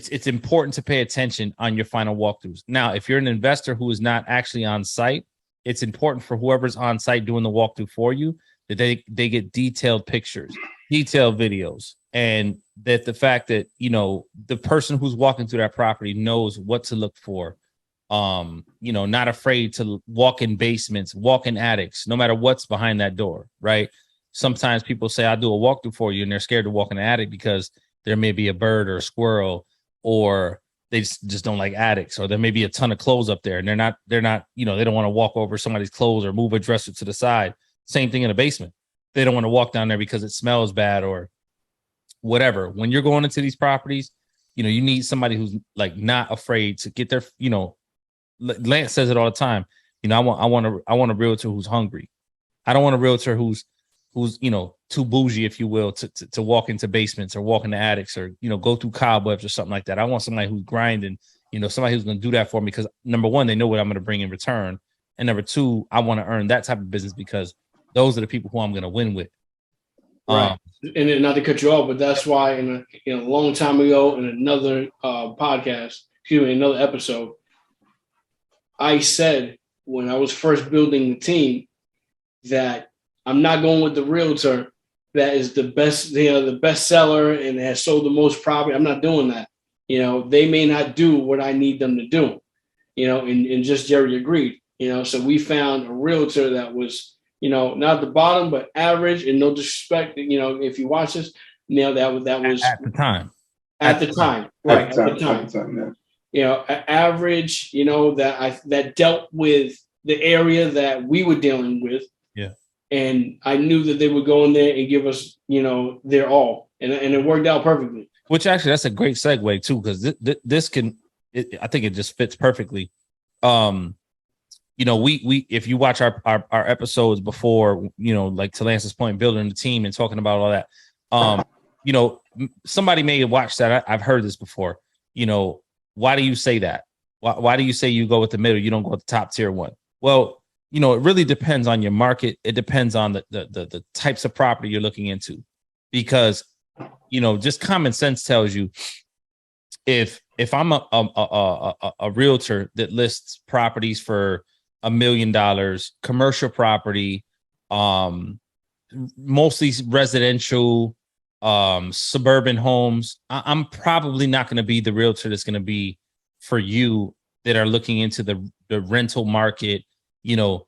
it's important to pay attention on your final walkthroughs. Now, if you're an investor who is not actually on site, it's important for whoever's on site doing the walkthrough for you that they get detailed pictures, detailed videos, and that the fact that, you know, the person who's walking through that property knows what to look for. You know, not afraid to walk in basements, walk in attics, no matter what's behind that door, right? Sometimes people say, I'll do a walkthrough for you, and they're scared to walk in the attic because there may be a bird or a squirrel, or they just don't like attics, or there may be a ton of clothes up there, and they're not, you know, they don't want to walk over somebody's clothes or move a dresser to the side. Same thing in a basement. They don't want to walk down there because it smells bad or whatever. When you're going into these properties, you know, you need somebody who's like not afraid to get their, you know, Lance says it all the time. You know, I want a realtor who's hungry. I don't want a realtor who's, you know, too bougie, if you will, to walk into basements or walk into attics or, you know, go through cobwebs or something like that. I want somebody who's grinding, you know, somebody who's going to do that for me, because number one, they know what I'm going to bring in return. And number two, I want to earn that type of business because those are the people who I'm going to win with. Right. And then, not to cut you off, but that's why in a long time ago in another podcast, another episode, I said when I was first building the team that I'm not going with the realtor that is the best, you know, the best seller and has sold the most property. I'm not doing that. You know, they may not do what I need them to do, you know, and just Jerry agreed, you know, so we found a realtor that was, you know, not the bottom, but average, and no disrespect, you know, if you watch this, you know, that was at the time, right? At the time, yeah. You know, average, you know, that dealt with the area that we were dealing with. Yeah. And I knew that they would go in there and give us, you know, their all, and it worked out perfectly. Which actually, that's a great segue too, because this can, I think it just fits perfectly. You know, we if you watch our episodes before, you know, like to Lance's point, building the team and talking about all that, you know, somebody may have watched that. I've heard this before. You know, why do you say that? Why do you say you go with the middle? You don't go with the top tier one? Well, you know, it really depends on your market. It depends on the types of property you're looking into, because, you know, just common sense tells you if I'm a realtor that lists properties for $1 million, commercial property, mostly residential, suburban homes, I'm probably not going to be the realtor that's going to be for you that are looking into the rental market, you know,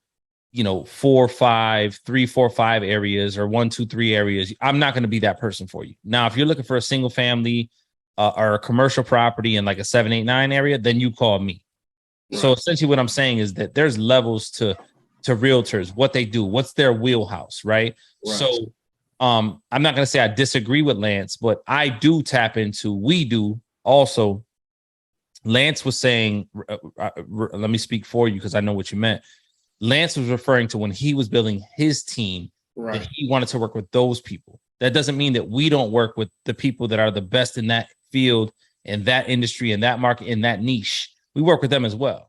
4, 5, 3, 4, 5 areas, or 1, 2, 3 areas. I'm not going to be that person for you. Now, if you're looking for a single family or a commercial property in like a 7, 8, 9 area, then you call me. Right. So essentially what I'm saying is that there's levels to realtors, what they do, what's their wheelhouse, right? So I'm not going to say I disagree with Lance, but I do tap into, we do also. Lance was saying, let me speak for you because I know what you meant. Lance was referring to when he was building his team, that he wanted to work with those people. That doesn't mean that we don't work with the people that are the best in that field, in that industry, in that market, in that niche. We work with them as well.